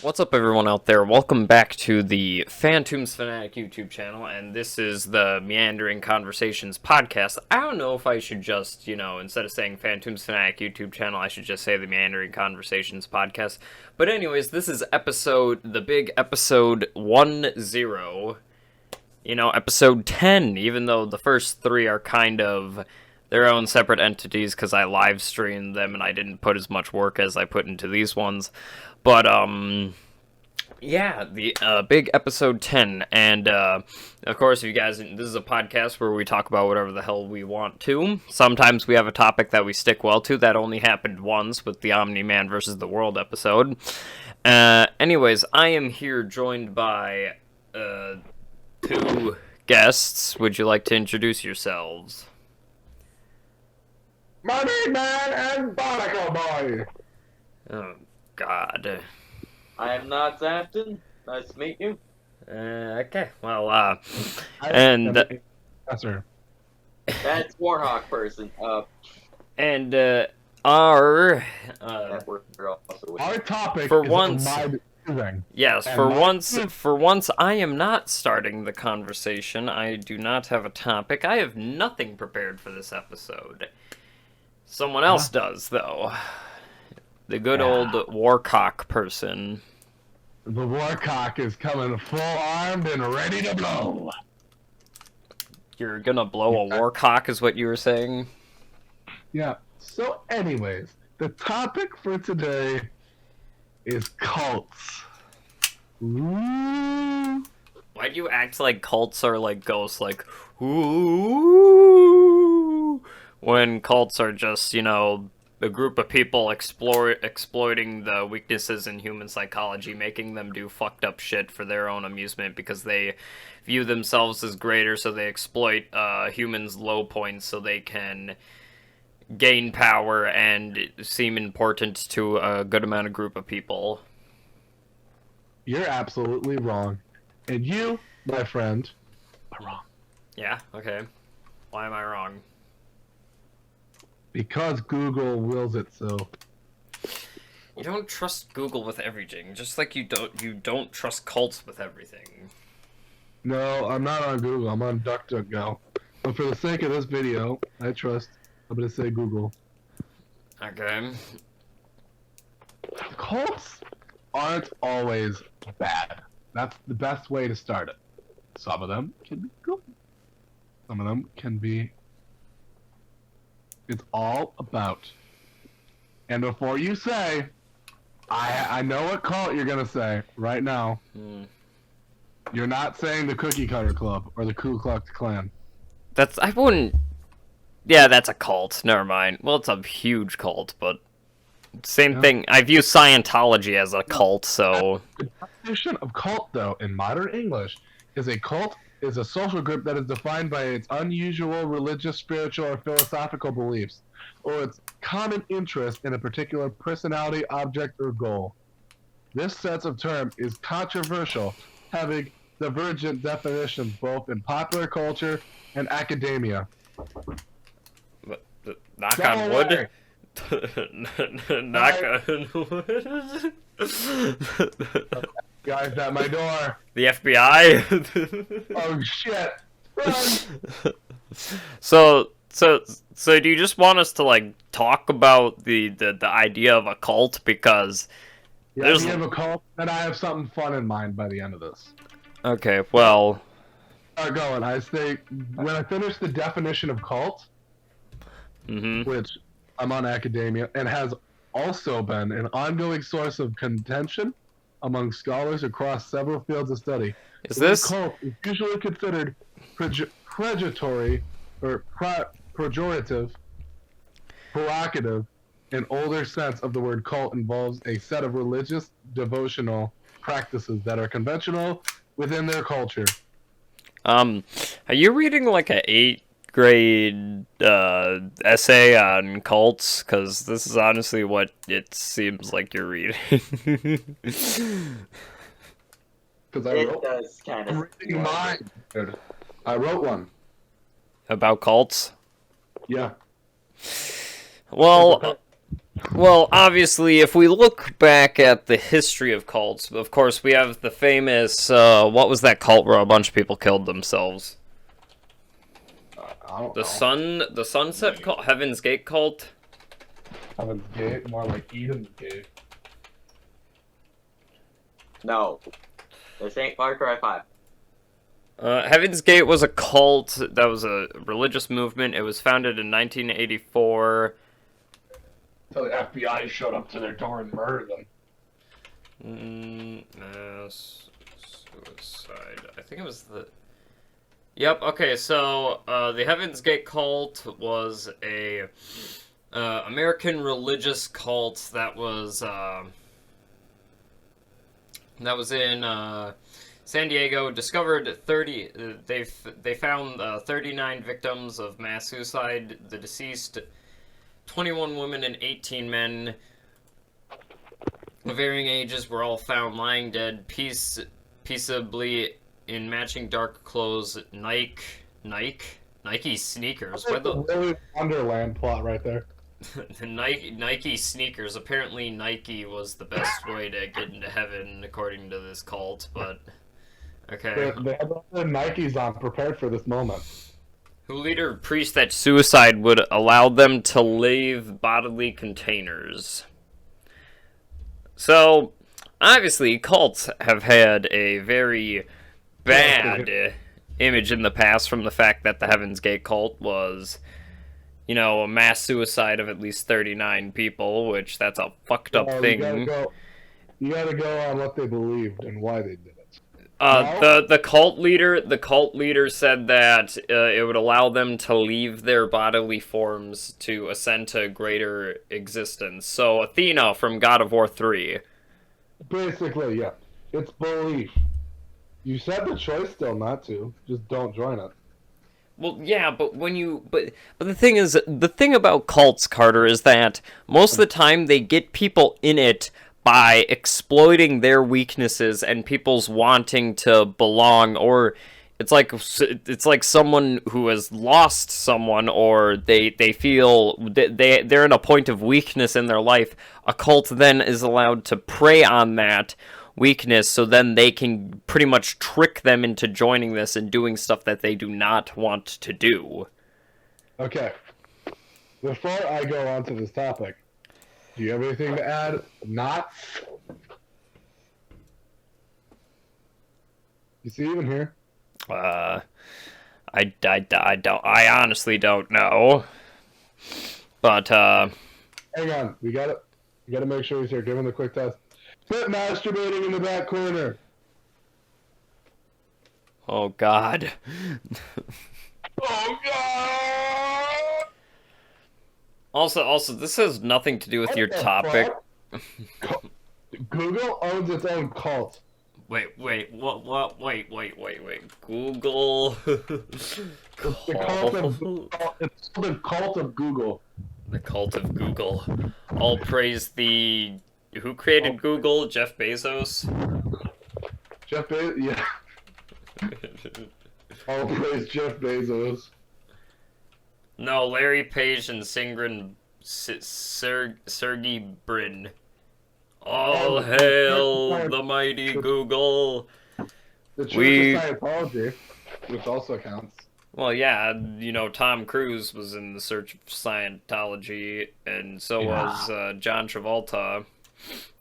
What's up, everyone out there? Welcome back to the Phantoms Fanatic YouTube channel, and this is the Meandering Conversations podcast. I don't know if I should just, instead of saying Phantoms Fanatic YouTube channel, I should just say the Meandering Conversations podcast. But anyways, this is the big episode 10, episode 10, even though the first three are kind of their own separate entities because I live streamed them and I didn't put as much work as I put into these ones. But, yeah, the big episode 10, and, of course, if you guys, this is a podcast where we talk about whatever the hell we want to. Sometimes we have a topic that we stick well to. That only happened once with the Omni-Man versus the World episode. Anyways, I am here joined by, two guests. Would you like to introduce yourselves? Money Man and Barnacle Boy! Oh, God. I am not Afton. Nice to meet you. Okay, well, and... Yes, sir. That's Warhawk person. And, our topic for is once, my choosing. Yes, And for once, I am not starting the conversation. I do not have a topic. I have nothing prepared for this episode. Someone else does, though. The good old Warcock person. The Warcock is coming full-armed and ready to blow. You're gonna blow a Warcock, is what you were saying? Yeah. So, anyways, the topic for today is cults. Ooh. Why do you act like cults are like ghosts, like, ooh, when cults are just, a group of people exploiting the weaknesses in human psychology, making them do fucked up shit for their own amusement because they view themselves as greater, so they exploit humans' low points so they can gain power and seem important to a good amount of group of people. You're absolutely wrong. And you, my friend, are wrong. Yeah, okay. Why am I wrong? Because Google wills it so. You don't trust Google with everything, just like you don't trust cults with everything. No, I'm not on Google. I'm on DuckDuckGo. But for the sake of this video, I'm gonna say Google. Okay. Cults aren't always bad. That's the best way to start it. Some of them can be good. Some of them can be... It's all about. And before you say, I know what cult you're gonna say right now. You're not saying the Cookie Cutter Club or the Ku Klux Klan. I wouldn't... Yeah, that's a cult. Never mind. Well, it's a huge cult, but... Same thing. I view Scientology as a cult, so... The definition of cult, though, in modern English, is a cult is a social group that is defined by its unusual religious, spiritual, or philosophical beliefs, or its common interest in a particular personality, object, or goal. This set of terms is controversial, having divergent definitions both in popular culture and academia. Knock on wood. Knock on wood. Guys at my door. The FBI. Oh shit! Run. So do you just want us to like talk about the idea of a cult because The idea of a cult, and I have something fun in mind by the end of this. Okay, well, Start going. I say when I finish the definition of cult, which I'm on academia and has also been an ongoing source of contention among scholars across several fields of study. Cult is usually considered predatory or pejorative. An older sense of the word cult involves a set of religious devotional practices that are conventional within their culture. Are you reading like a 8th grade essay on cults? Because this is honestly what it seems like you're reading. Because It does kind of. reading mine, dude. I wrote one. About cults? Yeah. Well, Well, obviously, if we look back at the history of cults, of course, we have the famous, what was that cult where a bunch of people killed themselves? I don't know. The Sunset cult? Heaven's Gate cult? Heaven's Gate, more like Eden's Gate. No. This ain't Far Cry 5. Heaven's Gate was a cult that was a religious movement. It was founded in 1984. So the FBI showed up to their door and murdered them. Mass suicide. I think it was the... Yep, okay, so, the Heaven's Gate cult was a, American religious cult that was in, San Diego. Discovered 30, they found, 39 victims of mass suicide. The deceased, 21 women and 18 men of varying ages, were all found lying dead, peaceably in matching dark clothes, Nike sneakers. That's a really Wonderland plot right there. The Nike sneakers. Apparently, Nike was the best way to get into heaven, according to this cult. But okay. They had their Nikes on, prepared for this moment. Who later preached that suicide would allow them to leave bodily containers. So, obviously, cults have had a very bad image in the past from the fact that the Heaven's Gate cult was, you know, a mass suicide of at least 39 people, which that's a fucked up thing. You gotta go on what they believed and why they did it. The cult leader said that it would allow them to leave their bodily forms to ascend to greater existence. So Athena from God of War 3. Basically, yeah. It's belief. You said the choice still not to. Just don't join it. Well, yeah, but the thing is, the thing about cults, Carter, is that most of the time they get people in it by exploiting their weaknesses and people's wanting to belong, or it's like someone who has lost someone, or they feel they're in a point of weakness in their life. A cult then is allowed to prey on that weakness, so then they can pretty much trick them into joining this and doing stuff that they do not want to do. Okay. Before I go on to this topic, do you have anything to add? Not. You see even here? I honestly don't know. But, Hang on. We gotta make sure he's here. Give him the quick test. Quit masturbating in the back corner. oh god. Oh, God! Also, this has nothing to do with your topic. Google owns its own cult. Wait, what, wait. Google. It's the cult of Google. The cult of Google. All praise the... Who created Google? Jeff Bezos? Jeff Bezos? Yeah. All praise Jeff Bezos. No, Larry Page and Sergey Brin. All hail the mighty Google. The Church of Scientology, which also counts. Well, yeah, you know, Tom Cruise was in the Search of Scientology, and so was John Travolta.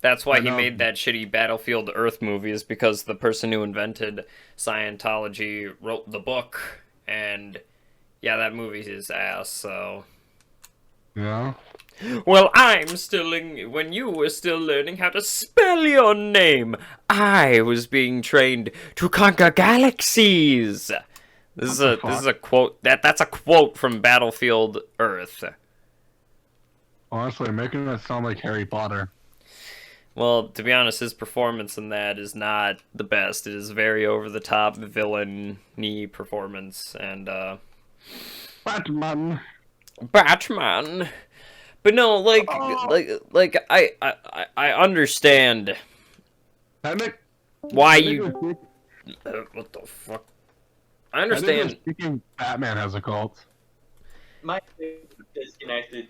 That's why he made that shitty Battlefield Earth movie, is because the person who invented Scientology wrote the book, and yeah, that movie is ass, so... Yeah? Well, when you were still learning how to spell your name, I was being trained to conquer galaxies! This is a quote, that's a quote from Battlefield Earth. Honestly, making that sound like Harry Potter. Well, to be honest, his performance in that is not the best. It is very over-the-top villain-y performance, and, Batman! But no, like I understand why you... what the fuck? I understand... Speaking, Batman has a cult. My disconnected.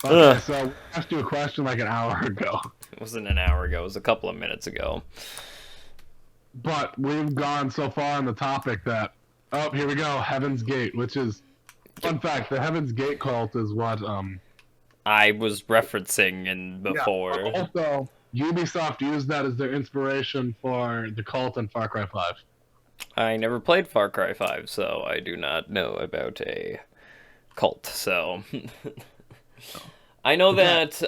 Okay, so we asked you a question like an hour ago. It wasn't an hour ago. It was a couple of minutes ago. But we've gone so far on the topic that, oh, here we go, Heaven's Gate, which is, fun fact, the Heaven's Gate cult is what, I was referencing in before. Yeah, also, Ubisoft used that as their inspiration for the cult in Far Cry 5. I never played Far Cry 5, so I do not know about a cult, so... I know that,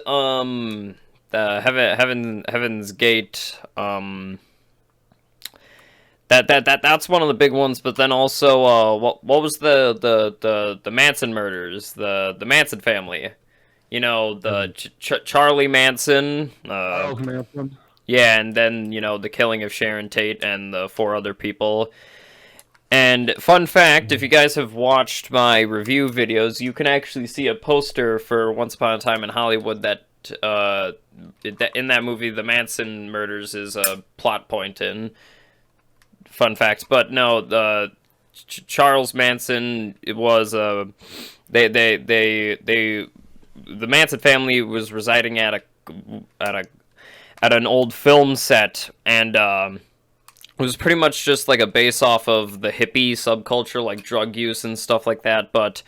the Heaven's Gate, that's one of the big ones, but then also, what was the Manson murders, the Manson family? You know, the Charlie Manson, Charles Manson. yeah, and then, you know, the killing of Sharon Tate and the 4 other people. And fun fact, if you guys have watched my review videos, you can actually see a poster for Once Upon a Time in Hollywood that, in that movie, the Manson murders is a plot point in. Fun facts, but no, the Charles Manson, it was, the Manson family was residing at an old film set, and it was pretty much just like a base off of the hippie subculture, like drug use and stuff like that. But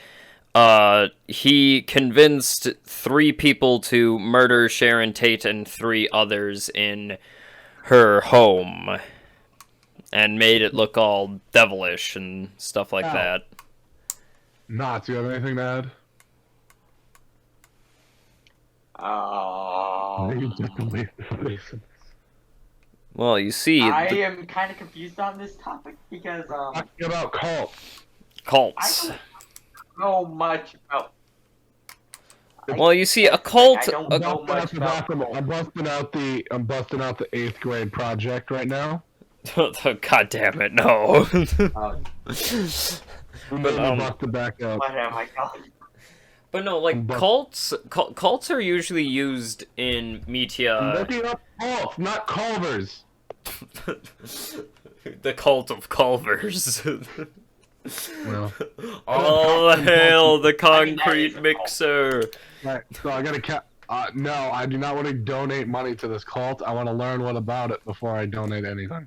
he convinced 3 people to murder Sharon Tate and 3 others in her home, and made it look all devilish and stuff like that. Nah, do you have anything to add? Well, you see... I am kind of confused on this topic because, Talking about cults. Cults. I don't know much about... Well, you see, a cult... I don't know much about... I'm busting out the 8th grade project right now. God damn it, no. Busted back up. What am I calling? But no, like, cults are usually used in media... I'm looking up cults, not Culvers. The cult of Culvers. Well, all hail the concrete mixer. right, so I gotta no, I do not want to donate money to this cult. I want to learn what about it before I donate anything.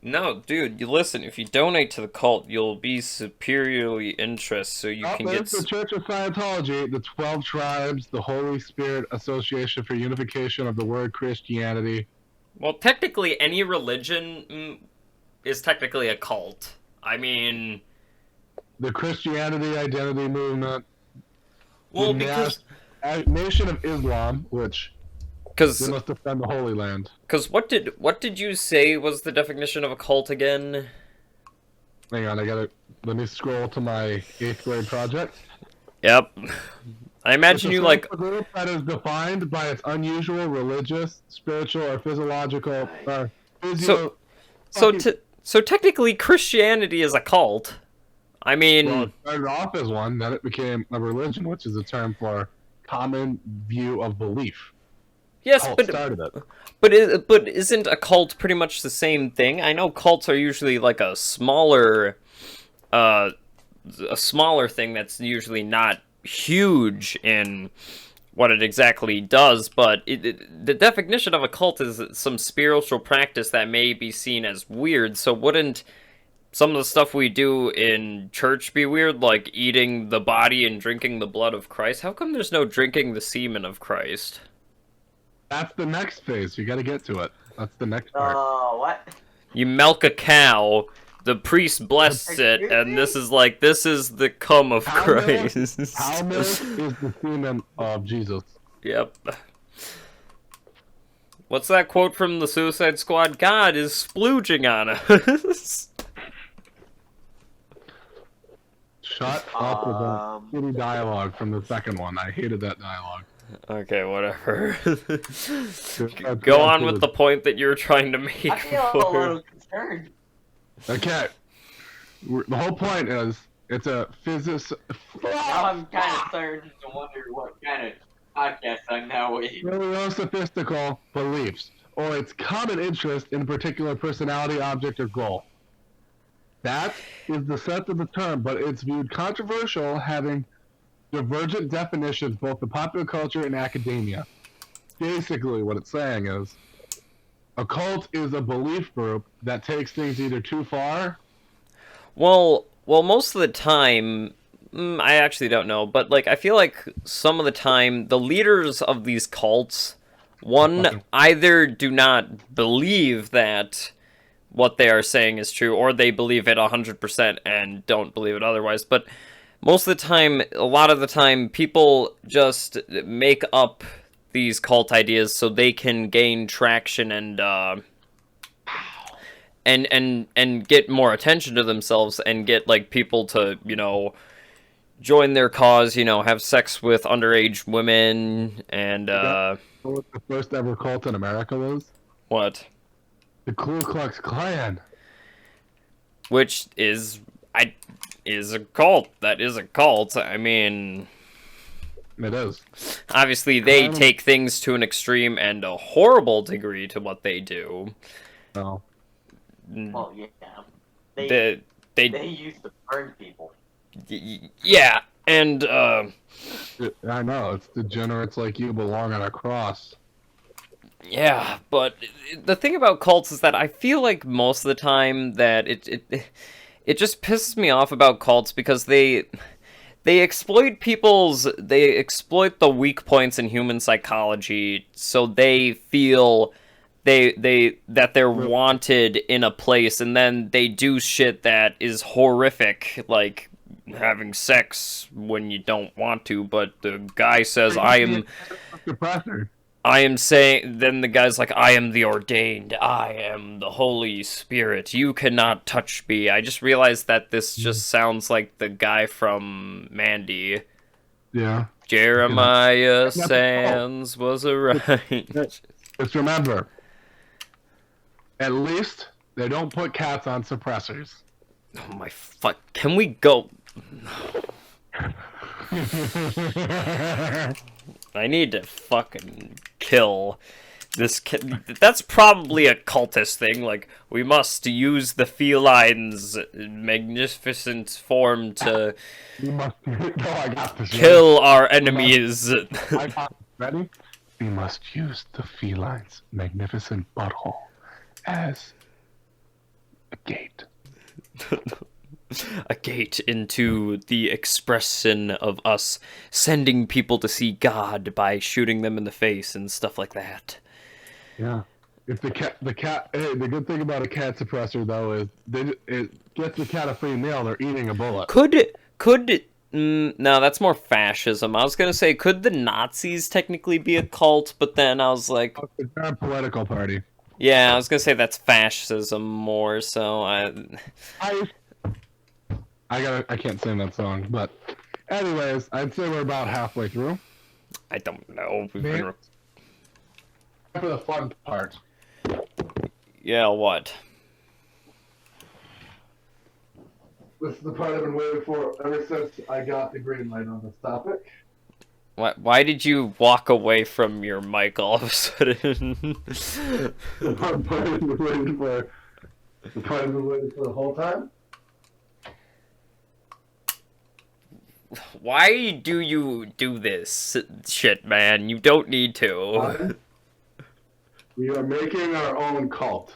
No, dude, you listen, if you donate to the cult, you'll be superiorly interested, so you can get... the Church of Scientology, the 12 Tribes, the Holy Spirit Association for Unification of the Word Christianity. Well, technically, any religion is technically a cult. I mean... The Christianity Identity Movement. Well, the because... Nation of Islam, which... They must defend the Holy Land. Because what did you say was the definition of a cult again? Hang on, let me scroll to my 8th grade project. Yep. I imagine you like... a group that is defined by its unusual religious, spiritual, or physiological... So technically Christianity is a cult. I mean... Well, it started off as one, then it became a religion, which is a term for common view of belief. Yes, cult but isn't a cult pretty much the same thing? I know cults are usually like a smaller thing that's usually not huge in what it exactly does, but the definition of a cult is some spiritual practice that may be seen as weird, so wouldn't some of the stuff we do in church be weird, like eating the body and drinking the blood of Christ? How come there's no drinking the semen of Christ? That's the next phase. You gotta get to it. That's the next part. What? You milk a cow, the priest blesses it, and this is the cum of Christ. Cow milk is the semen of Jesus. Yep. What's that quote from the Suicide Squad? God is splooging on us. Shut up with that shitty dialogue from the second one. I hated that dialogue. Okay, whatever. Go on with the point that you were trying to make. I feel a little concerned. Okay. The whole point is, it's a physicist... Now I'm kind of starting to wonder what kind of podcast I'm now with. Sophistical beliefs, or its common interest in a particular personality, object, or goal. That is the sense of the term, but it's viewed controversial, having divergent definitions, both in popular culture and academia. Basically, what it's saying is, a cult is a belief group that takes things either too far. Well, most of the time, I actually don't know, but like I feel like some of the time the leaders of these cults, one, either do not believe that what they are saying is true, or they believe it 100% and don't believe it otherwise. But most of the time, a lot of the time, people just make up these cult ideas so they can gain traction and get more attention to themselves and get like people to, you know, join their cause, you know, have sex with underage women and You know what the first ever cult in America was? what? The Ku Klux Klan. Which is is a cult. That is a cult. I mean, It is. obviously they take things to an extreme and a horrible degree to what they do. No. Well, yeah. They They used to burn people. yeah, and I know, it's degenerates like you belong on a cross. yeah, but the thing about cults is that I feel like most of the time that it just pisses me off about cults because they exploit the weak points in human psychology so they feel that they're wanted in a place, and then they do shit that is horrific, like having sex when you don't want to, but the guy says I am saying, then the guy's like, I am the ordained, I am the Holy Spirit, you cannot touch me. I just realized that this just sounds like the guy from Mandy. Yeah. Jeremiah Sands was a right. Just remember, at least they don't put cats on suppressors. Oh my fuck, can we go? I need to fucking kill this kid. That's probably a cultist thing. Like, we must use the feline's magnificent form to I got this. kill our enemies. I got this. Ready? We must use the feline's magnificent butthole as a gate. A gate into the expression of us sending people to see God by shooting them in the face and stuff like that. Yeah. If the cat, hey, the good thing about a cat suppressor though is it gets the cat a free meal. They're eating a bullet. No, that's more fascism. I was gonna say, could the Nazis technically be a cult? But then I was like, They're a political party. yeah, I was gonna say that's fascism more. So I can't sing that song, but anyways, I'd say we're about halfway through. I don't know. For the fun part. Yeah, what? This is the part I've been waiting for ever since I got the green light on this topic. Why did you walk away from your mic all of a sudden? The part I've been waiting for. The part I've been waiting for the whole time. Why do you do this shit, man? You don't need to. We are making our own cult.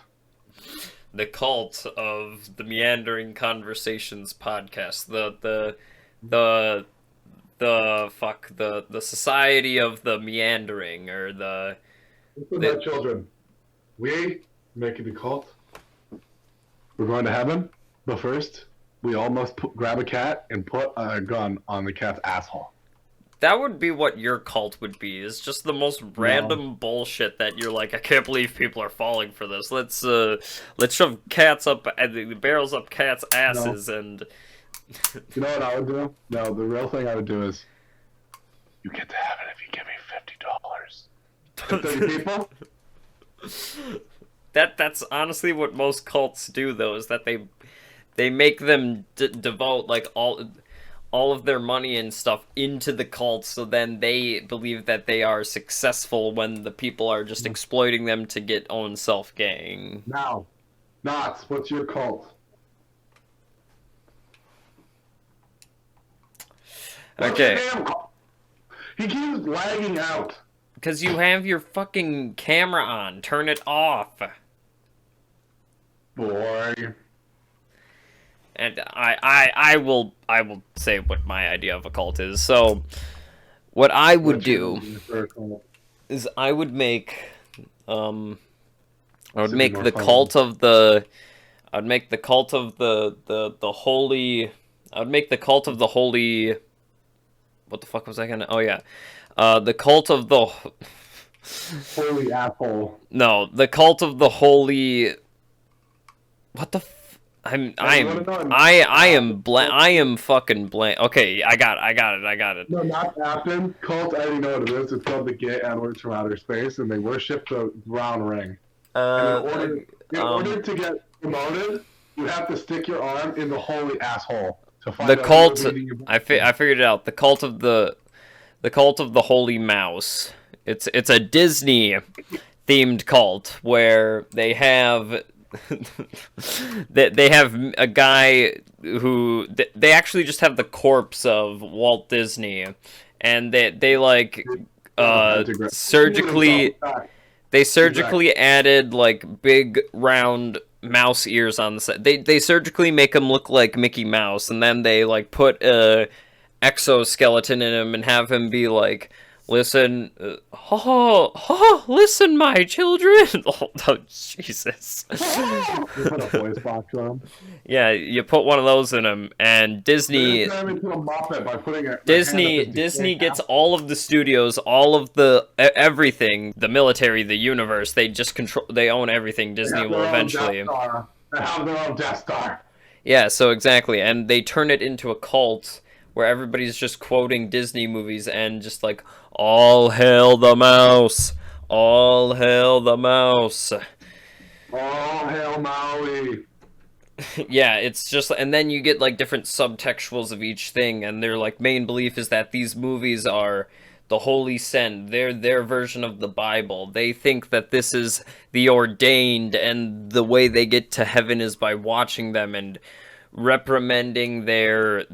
The cult of the Meandering Conversations podcast. The Society of the Meandering, or the... Listen, my children. We making the cult. We're going to heaven, but first, we all must grab a cat and put a gun on the cat's asshole. That would be what your cult would be. It's just the most random bullshit that you're like, I can't believe people are falling for this. Let's shove cats up, barrels up cats' asses, and... You know what I would do? No, the real thing I would do is, you get to heaven if you give me $50. 30 people? That's honestly what most cults do, though, is that they make them devote like all of their money and stuff into the cult, so then they believe that they are successful when the people are just exploiting them to get own self-gain. Now, Knots, what's your cult? Okay. He keeps lagging out. Because you have your fucking camera on. Turn it off. Boy. And I will say what my idea of a cult is. So, what I would do is I would make the cult of the holy. I would make the cult of the holy. What the fuck was I gonna? Oh yeah, the cult of the holy asshole. No, the cult of the holy. What the? I am fucking blank. Okay, I got it. No, not Captain. Cult, I already know what it is. It's called the Gay Edwards from Outer Space, and they worship the brown ring. And in order to get promoted, you have to stick your arm in the holy asshole to find the cult. I figured it out. The cult of the holy mouse. It's a Disney themed cult where they have. They have a guy who they actually just have the corpse of Walt Disney, and they like surgically added like big round mouse ears on the side. They surgically make him look like Mickey Mouse, and then they like put a exoskeleton in him and have him be like, listen, listen, my children. Oh, Jesus. You put a voice box on him. Yeah, you put one of those in him, and Disney gets all of the studios, all of the everything, the military, the universe. They just control. They own everything. Disney will eventually. They have their own Death Star. Yeah, so exactly, and they turn it into a cult where everybody's just quoting Disney movies and just like, all hail the mouse, all hail the mouse. All hail Maui. Yeah, it's just, and then you get like different subtextuals of each thing, and their like main belief is that these movies are the holy send. They're their version of the Bible. They think that this is the ordained, and the way they get to heaven is by watching them and reprimanding their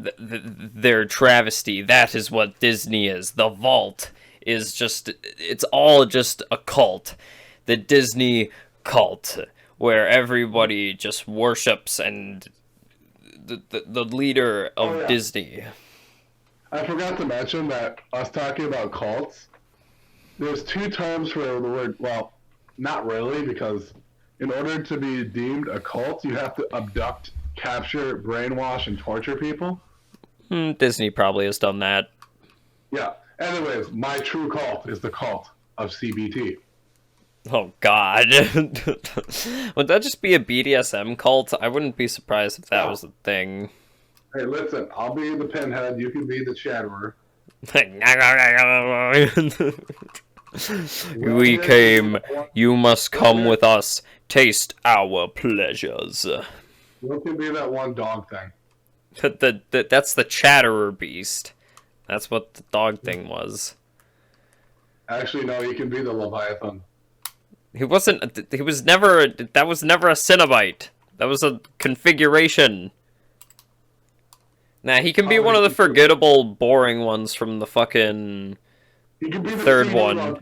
travesty. That is what Disney is. The vault is just, it's all just a cult. The Disney cult, where everybody just worships and the leader of Disney. I forgot to mention that us talking about cults, there's two terms for the word, well, not really, because in order to be deemed a cult, you have to abduct, capture, brainwash, and torture people. Disney probably has done that. Yeah. Anyways, my true cult is the cult of CBT. Oh, God. Would that just be a BDSM cult? I wouldn't be surprised if that was a thing. Hey, listen, I'll be the pinhead, you can be the chatterer. We came, you must come with us, taste our pleasures. You can be that one dog thing. That's the chatterer beast. That's what the dog thing was. Actually, no, you can be the Leviathan. He was never a Cenobite. That was a configuration. Nah, he can be one of the forgettable, boring ones from the fucking third one.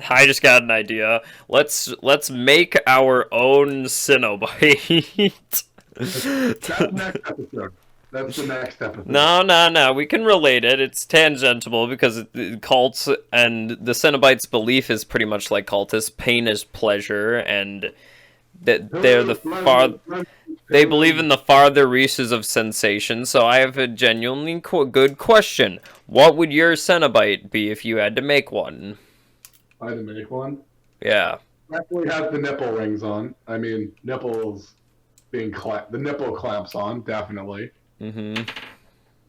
I just got an idea. Let's make our own Cenobite. That's the next episode. No. We can relate it. It's tangential because cults and the Cenobites' belief is pretty much like cultists. Pain is pleasure, and that they believe in the farther reaches of sensation. So I have a genuinely good question. What would your Cenobite be if you had to make one? I had to make one? Yeah. Definitely has the nipple rings on. I mean, nipples being the nipple clamps on, definitely. Mm-hmm.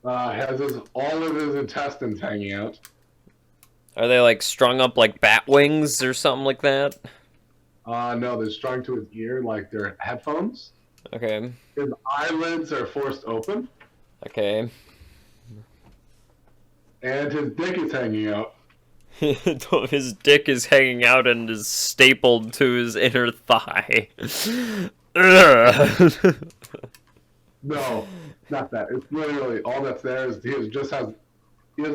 Has all of his intestines hanging out. Are they like strung up like bat wings or something like that? No, they're strung to his ear like they're headphones. Okay. His eyelids are forced open. Okay. And his dick is hanging out. His dick is hanging out and is stapled to his inner thigh. The No, not that. It's literally all that's there is he has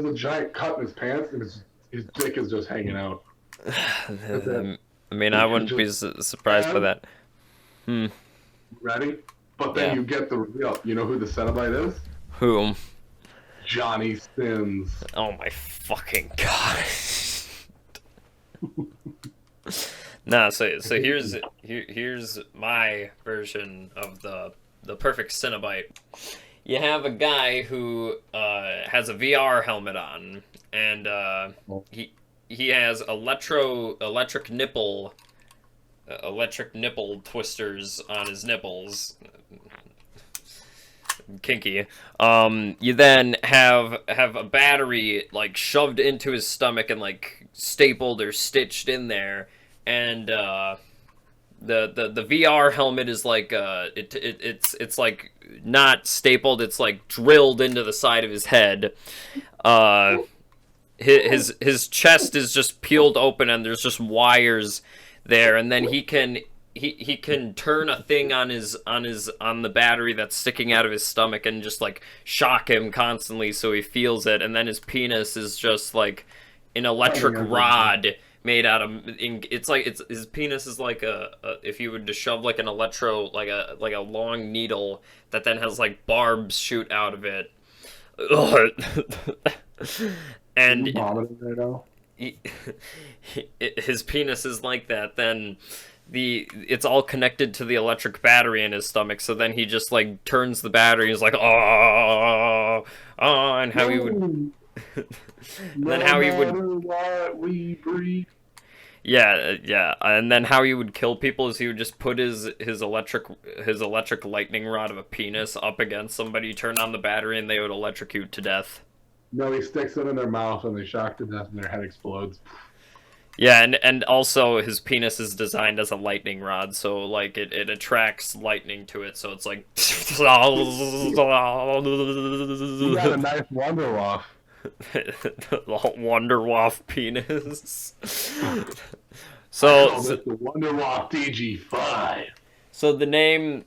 a giant cut in his pants and his dick is just hanging out. I mean, I wouldn't be surprised by that. Ready? But then Yeah. you get the reveal. You know who the Cenobite is? Whom? Johnny Sins. Oh my fucking god. Nah, so here's my version of the perfect Cenobite. You have a guy who has a VR helmet on, and he has electric nipple twisters on his nipples. Kinky. You then have a battery like shoved into his stomach and like stapled or stitched in there, and the VR helmet is like it's like not stapled, it's like drilled into the side of his head. His chest is just peeled open and there's just wires there, and then he can turn a thing on the battery that's sticking out of his stomach and just like shock him constantly so he feels it, and then his penis is just like an electric rod made out of his penis is like a if you would just shove like an like a long needle that then has like barbs shoot out of it. And his penis is like that, then it's all connected to the electric battery in his stomach, so then he just like turns the battery, he's like and how he would then how he would what we breathe. yeah, and then how he would kill people is he would just put his electric lightning rod of a penis up against somebody, turn on the battery, and they would electrocute to death. No, he sticks it in their mouth and they shock to death and their head explodes. Yeah, and also his penis is designed as a lightning rod, so like it attracts lightning to it, so it's like You got a nice Wonderwaff. the Wonderwaff penis. I So call this the Wonderwaff DG5. so the name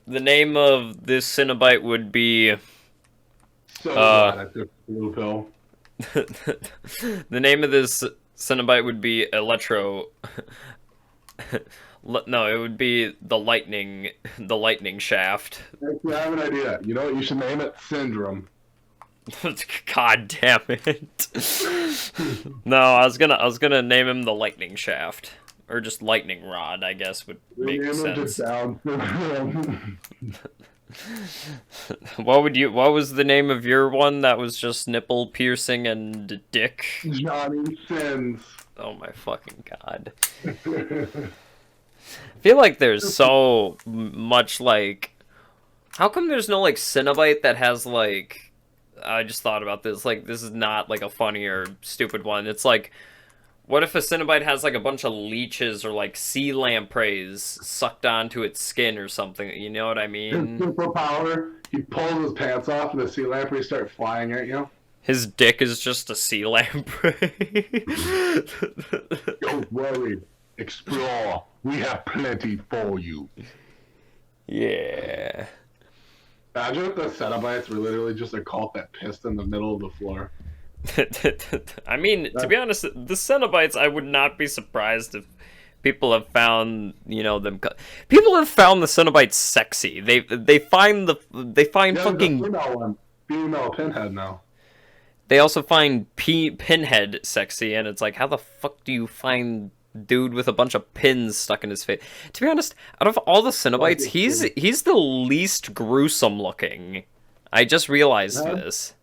of this Cenobite would be So glad I took the blue pill. the name of this Cenobite would be Electro. No, it would be the lightning shaft. Actually, I have an idea. You know what? You should name it Syndrome. God damn it! No, I was gonna name him the lightning shaft, or just lightning rod. I guess would make sense. What was the name of your one that was just nipple piercing and dick? Johnny Sins. Oh my fucking god. I feel like there's so much like, how come there's no like Cenobite that has like, I just thought about this, like this is not like a funny or stupid one. It's like, what if a Cenobite has like a bunch of leeches or like sea lampreys sucked onto its skin or something? You know what I His mean? superpower, he pulls his pants off and the sea lampreys start flying at you. His dick is just a sea lamprey. Don't worry. Explore. We have plenty for you. Yeah. Imagine if the Cenobites were literally just a cult that pissed in the middle of the floor. I mean, to be honest, the Cenobites, I would not be surprised if people have found, you know, them. People have found the Cenobites sexy. They find Yeah, fucking. the female one. Female Pinhead now. They also find Pinhead sexy, and it's like, how the fuck do you find dude with a bunch of pins stuck in his face? To be honest, out of all the Cenobites, he's the least gruesome looking. I just realized this.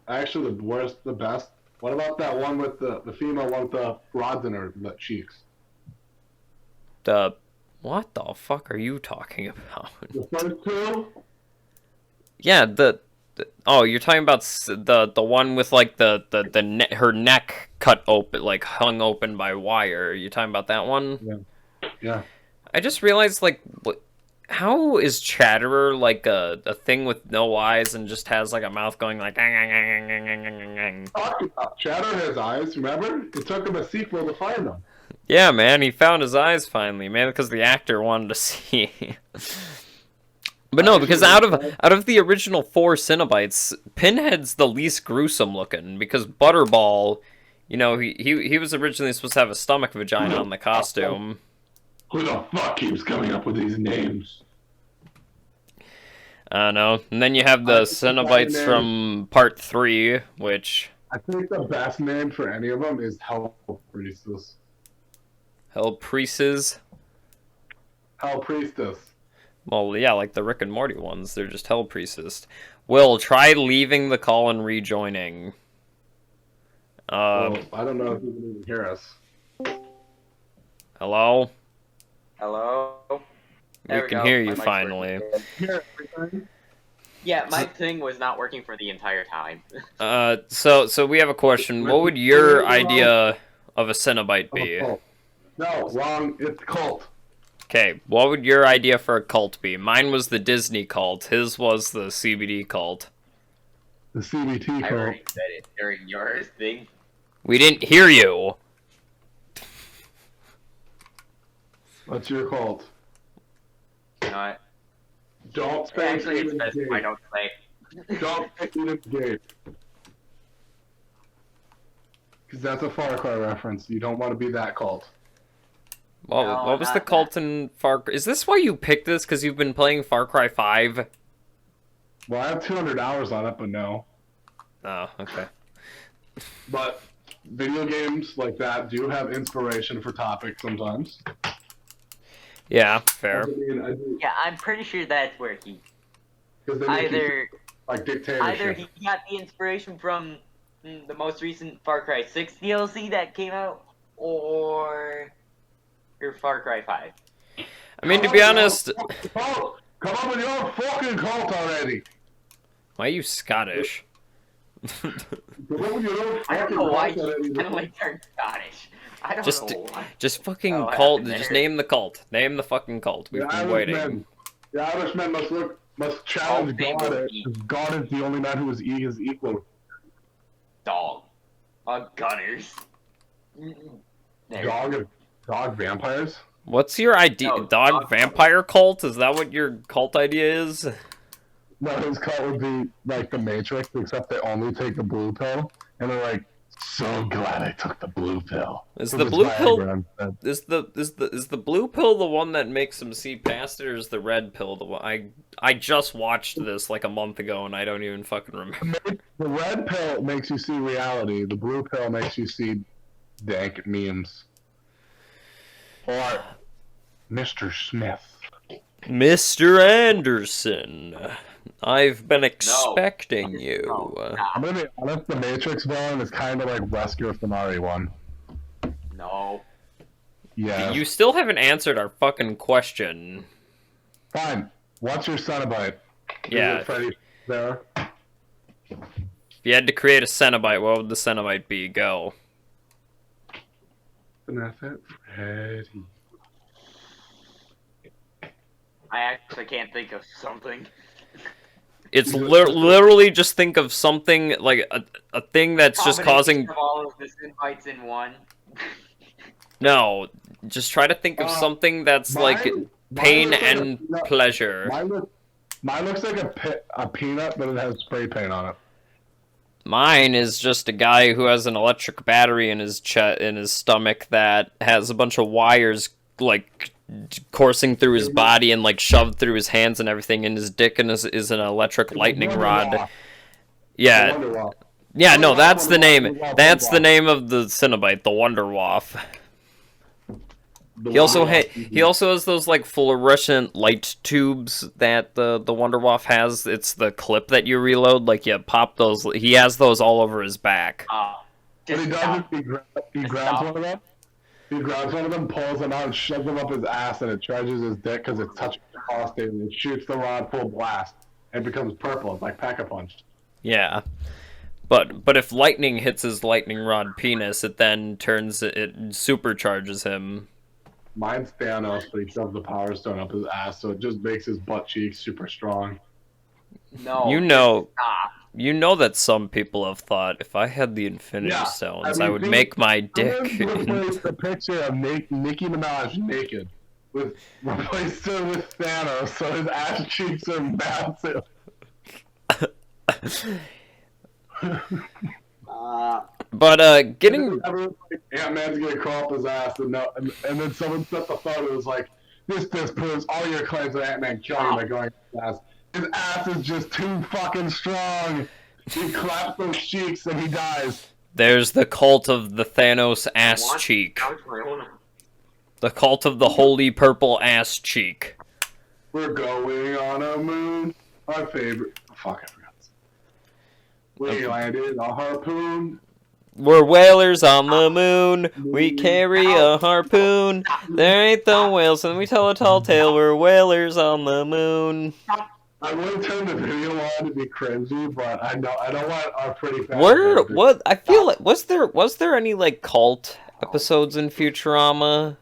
Actually, the worst, the best. What about that one with the female one with the rods in her cheeks? What the fuck are you talking about? The first two? Yeah, oh, you're talking about the one with like her neck cut open, like hung open by wire. You talking about that one? Yeah. I just realized, like, how is Chatterer like a thing with no eyes and just has like a mouth going like? Talk about Chatter has eyes. Remember, it took him a sequel to find them. Yeah, man, he found his eyes finally, man, because the actor wanted to see. But no, because out of the original 4 Cenobites, Pinhead's the least gruesome looking, because Butterball, you know, he was originally supposed to have a stomach vagina on the costume. Who the fuck keeps coming up with these names? I don't know. And then you have the Cenobites from Part 3, which... I think the best name for any of them is Hell Priestess. Hell Priestess? Hell Priestess. Well, yeah, like the Rick and Morty ones. They're just Hell Priestess. Will, try leaving the call and rejoining. Well, I don't know if you can even hear us. Hello? Hello? We can hear you finally. Yeah, my thing was not working for the entire time. So we have a question. What would your idea of a Cenobite be? No, wrong. It's cult. Okay, what would your idea for a cult be? Mine was the Disney cult. His was the CBD cult. The CBT I cult. already said it during your thing. We didn't hear you. What's your cult? You know what? Don't say Actually, it's Eden's best if I Gate. don't say. Don't say Eden's Gate. Because that's a Far Cry reference. You don't want to be that cult. Well, No, what was the not cult in Far Cry? Is this why you picked this? Because you've been playing Far Cry 5? Well, I have 200 hours on it, but no. Oh, okay. But video games like that do have inspiration for topics sometimes. Yeah, fair. I do, Yeah, I'm pretty sure that's where he 'cause they make you either like dictatorship. he got the inspiration from the most recent Far Cry 6 DLC that came out, or your Far Cry 5. I mean, to be honest... Come up with your fucking cult already! Why are you Scottish? Come up with your own I don't fucking know why cult he already. kind of like turned Scottish. I don't Just, know why. just fucking Oh, what cult. happened Just there? name the cult. Name the fucking cult. We've been waiting. The Irishmen must challenge they God. will be. God is the only man who is his equal. Dog. Gunners. There. Dog vampires? What's your idea? No, Dog dog- vampire cult? Is that what your cult idea is? No, his cult would be like the Matrix, except they only take the blue pill, and they're like, so glad I took the blue pill. Is It the was blue Viagra pill instead. is the blue pill the one that makes them see past it, or is the red pill the one? I just watched this like a month ago and I don't even fucking remember. The red pill makes you see reality. The blue pill makes you see dank memes. Or Mr. Smith. Mr. Anderson, I've been expecting you. I'm gonna be honest, the Matrix villain is kind of like Wesker from RE1. No. Yeah. You still haven't answered our fucking question. Fine. What's your Cenobite? Yeah. Is it Freddy there? If you had to create a Cenobite, what would the Cenobite be? Go. Freddy. I actually can't think of something. It's literally just think of something like a thing that's just causing. Combination of all of the Cenobites in one. No, just try to think of something that's like pain looks like and a peanut. pleasure. Mine looks like a peanut, but it has spray paint on it. Mine is just a guy who has an electric battery in his stomach that has a bunch of wires like coursing through his body and like shoved through his hands and everything, and his dick and is an electric lightning rod. Yeah. Yeah, no, that's the name. That's the name of the Cenobite, the Wonder Waff. He also has those like fluorescent light tubes that the Wonder Waff has. It's the clip that you reload. Like you pop those. He has those all over his back. What he does is he grabs one of them. He grabs one of them, pulls them out, and shoves them up his ass, and it charges his dick because it's touching the prostate, and it shoots the rod full blast, and it becomes purple. It's like Pack-a-Punch. Yeah, but if lightning hits his lightning rod penis, it then supercharges him. Mine's Thanos, but he shoves the Power Stone up his ass, so it just makes his butt cheeks super strong. No. You know that some people have thought, if I had the Infinity Stones, I would make my dick. Replace the picture of Nicki Minaj naked. replaced her with Thanos, so his ass cheeks are massive. But getting Everyone's like, Ant-Man's gonna crawl up his ass, and then someone set the photo. It was like, this proves all your claims of Ant-Man killing by going his ass. His ass is just too fucking strong. He claps those cheeks and he dies. there's the cult of the Thanos ass cheek. The cult of the holy purple ass cheek. We're going on a moon. Our favorite. Fuck, I forgot. We landed a harpoon. We're whalers on the moon. We carry a harpoon. There ain't the whales, and we tell a tall tale. We're whalers on the moon. I would turn the video on to be cringy, but I don't want our pretty fast. What? I feel like was there any like cult episodes in Futurama?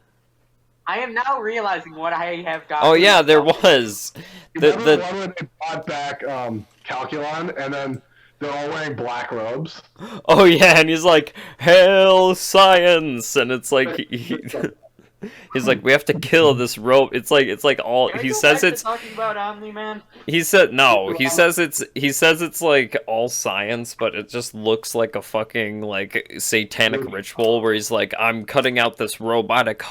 I am now realizing what I have got. Oh yeah, there was. Remember one when they brought back Calculon, and then they're all wearing black robes? Oh yeah, and he's like, "Hail science!" And it's like he's like, "We have to kill this rope." It's like all he says it's. Talking about Omni-Man? He said no. He says it's like all science, but it just looks like a fucking like satanic ritual where he's like, I'm cutting out this robotic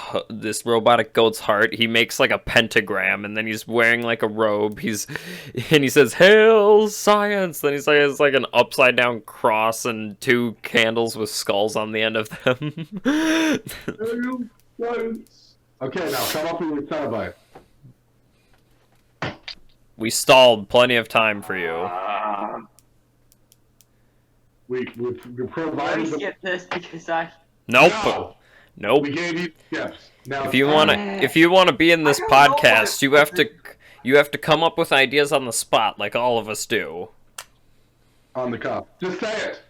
goat's heart. He makes like a pentagram, and then he's wearing like a robe. And he says, "Hail science!" Then he's like, it's like an upside down cross and two candles with skulls on the end of them. Okay, now come up with your Cenobite. We stalled plenty of time for you. We Let provided me the... skip this because I. Nope. No! Nope. We gave you tips. Now If you wanna be in this podcast, you have to come up with ideas on the spot, like all of us do. on the cuff. Just say it.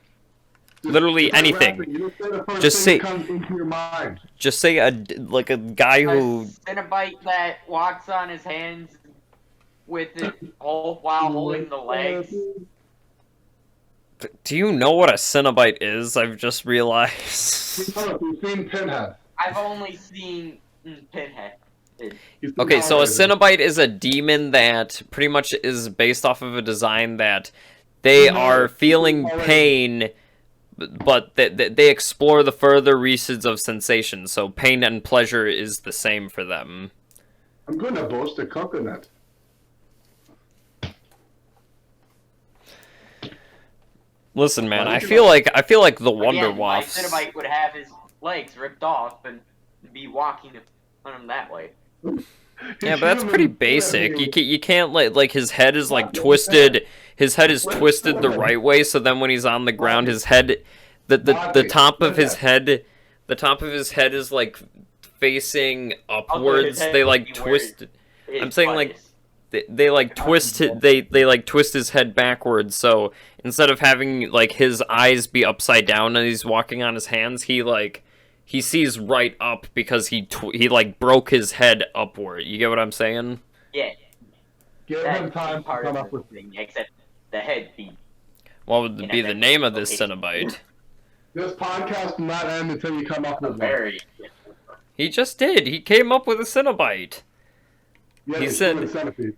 Literally start anything. rapping. You just say the first Just thing say- that comes into your mind. Just say a guy who. A Cenobite that walks on his hands with it all while holding the legs. Do you know what a Cenobite is? I've just realized. You've seen Pinhead. I've only seen Pinhead. Okay, so a Cenobite is a demon that pretty much is based off of a design that they are feeling pain, but they explore the further reaches of sensation. So pain and pleasure is the same for them. I'm going to boast a coconut. Listen, man, I feel like the Wonder Again, my Waffs. Cenobite would have his legs ripped off and be walking on him that way. Yeah, but that's pretty basic. You can't like his head is like twisted. His head is twisted the right way, so then when he's on the ground, his head, the top of his head is like facing upwards. They like twist. I'm saying like they like twist it. They like twist his head backwards. So instead of having like his eyes be upside down and he's walking on his hands, he sees right up because he like broke his head upward. You get what I'm saying? Yeah. Give him time to part come of up the with... thing, except the head beat. What would be the name of this Cenobite? This podcast will not end until you come up with one. Very. He just did. He came up with a Cenobite. Yeah, He the said- human centipede.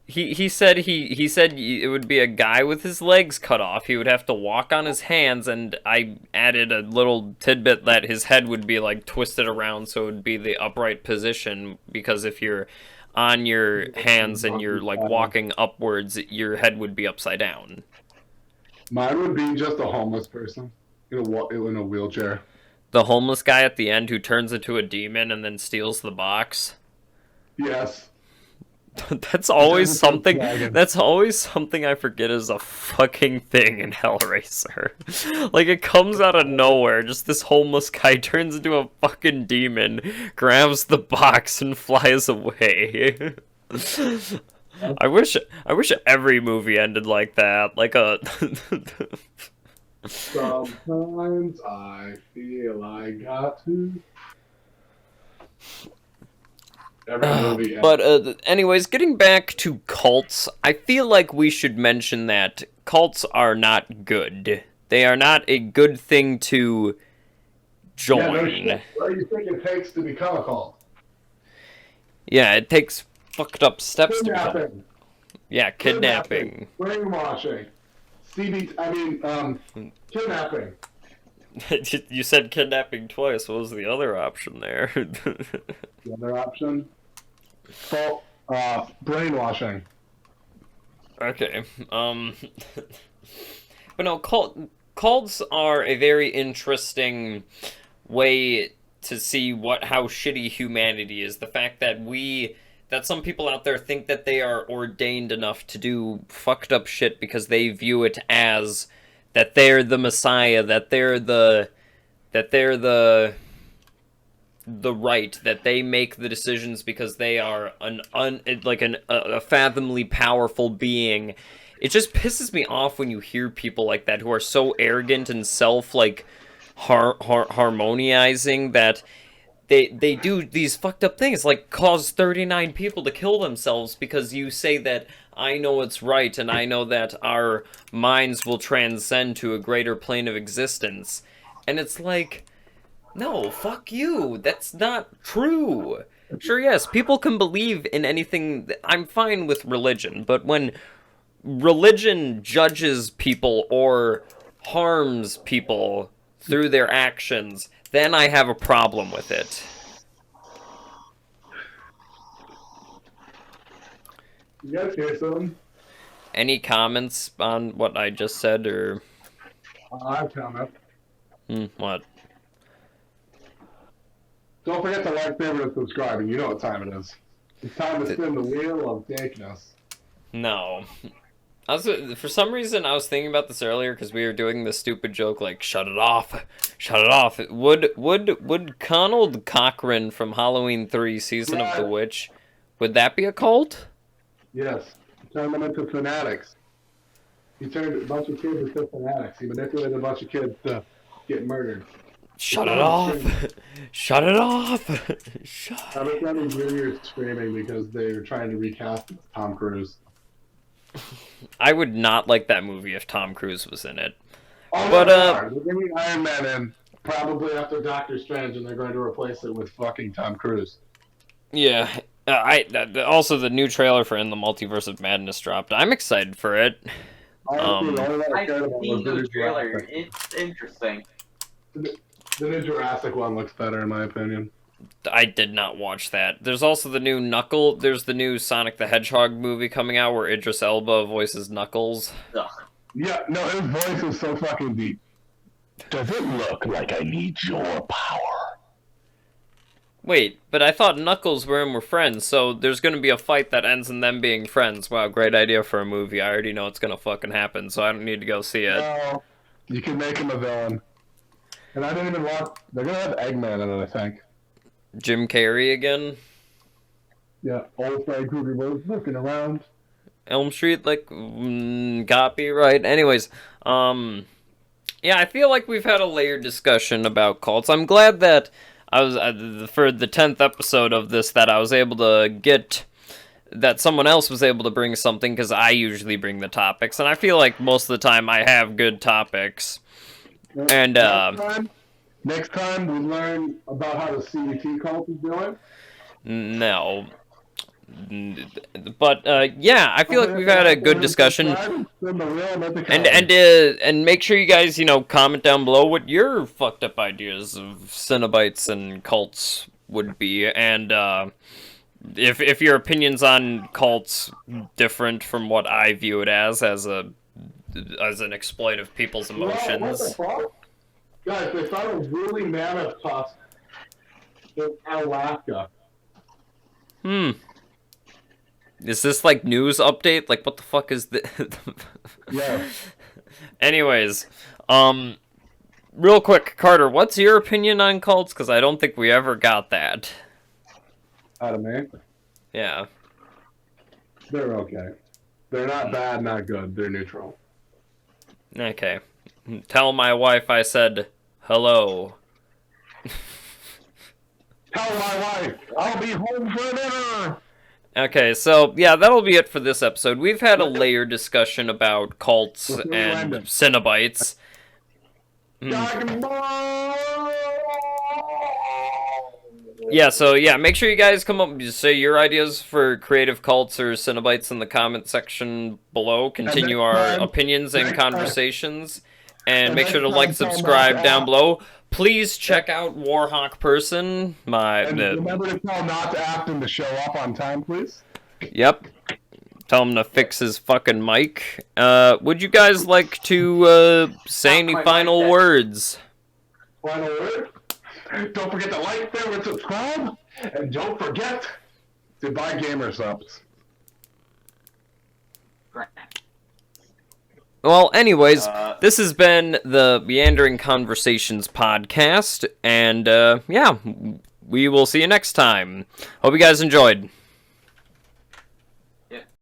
He said it would be a guy with his legs cut off. He would have to walk on his hands, and I added a little tidbit that his head would be like twisted around, so it would be the upright position. Because if you're on your hands and you're like walking upwards, your head would be upside down. Mine would be just a homeless person in a wheelchair. The homeless guy at the end who turns into a demon and then steals the box. Yes. That's always something. That's always something I forget is a fucking thing in Hellraiser. Like it comes out of nowhere. Just this homeless guy turns into a fucking demon, grabs the box, and flies away. I wish every movie ended like that. Like a. Sometimes I feel I got to. Every movie. But anyways, getting back to cults, I feel like we should mention that cults are not good. They are not a good thing to join. What do you think it takes to become a cult? Yeah, it takes fucked up steps to become. Kidnapping. Yeah, kidnapping. Brainwashing. Kidnapping. You said kidnapping twice. What was the other option there? The other option? Brainwashing. Okay. But no, cults are a very interesting way to see how shitty humanity is. The fact that some people out there think that they are ordained enough to do fucked up shit because they view it as that they're the Messiah, that they're the right, that they make the decisions because they are a fathomably powerful being. It just pisses me off when you hear people like that who are so arrogant and harmonizing that they do these fucked up things, like cause 39 people to kill themselves because you say that I know it's right and I know that our minds will transcend to a greater plane of existence. And it's like, no, fuck you. That's not true. Sure, yes, people can believe in anything. I'm fine with religion, but when religion judges people or harms people through their actions, then I have a problem with it. You guys hear something? Any comments on what I just said, or... I have comment. What? Don't forget to like, favorite, and subscribe, and you know what time it is. It's time to spin the wheel of dankness. No. For some reason, I was thinking about this earlier because we were doing this stupid joke like, shut it off, shut it off. Would Conald Cochran from Halloween 3 Season of the Witch, would that be a cult? Yes. He turned them into fanatics. He turned a bunch of kids into fanatics. He manipulated a bunch of kids to get murdered. Shut it off! Shut it off! I was running Junior screaming because they were trying to recast Tom Cruise. I would not like that movie if Tom Cruise was in it. Oh, but they're bringing Iron Man in probably after Doctor Strange, and they're going to replace it with fucking Tom Cruise. Yeah, also the new trailer for In the Multiverse of Madness dropped. I'm excited for it. I've seen the trailer. It's interesting. The new Jurassic one looks better, in my opinion. I did not watch that. There's also the new There's the new Sonic the Hedgehog movie coming out where Idris Elba voices Knuckles. Ugh. Yeah, no, his voice is so fucking deep. Does it look like I need your power? Wait, but I thought Knuckles were friends, so there's gonna be a fight that ends in them being friends. Wow, great idea for a movie. I already know it's gonna fucking happen, so I don't need to go see it. No, you can make him a villain. And I didn't even watch... They're gonna have Eggman in it, I think. Jim Carrey again? Yeah, old Freddy Krueger was looking around. Elm Street, copyright. Anyways, yeah, I feel like we've had a layered discussion about cults. I'm glad that I was, for the 10th episode of this, that I was able to get, that someone else was able to bring something, because I usually bring the topics, and I feel like most of the time I have good topics. And, next time we learn about how the CET cult is doing. No. But yeah, I feel like we've had a good discussion, and make sure you guys, comment down below what your fucked up ideas of Cenobites and cults would be, and if your opinions on cults different from what I view it as an exploit of people's emotions. What the fuck? Guys, they found a really mammoth tusk in Alaska. Is this like news update? Like, what the fuck is this? Yeah. Anyways, real quick, Carter, what's your opinion on cults? Because I don't think we ever got that. Out of me? Yeah. They're okay. They're not bad, not good. They're neutral. Okay. Tell my wife I said hello. Tell my wife I'll be home for dinner. Okay, so yeah, that'll be it for this episode. We've had a layered discussion about cults and Cenobites. Yeah, so yeah, make sure you guys come up and say your ideas for creative cults or Cenobites in the comment section below. Continue our opinions and conversations. And make sure to like, subscribe down below. Please check out Warhawk Person. And remember to tell not to act and to show up on time, please. Yep. Tell him to fix his fucking mic. Would you guys like to say any final words? Final word? Don't forget to like, favorite, subscribe, and don't forget to buy gamer subs. Well, anyways, this has been the Meandering Conversations podcast, and yeah, we will see you next time. Hope you guys enjoyed.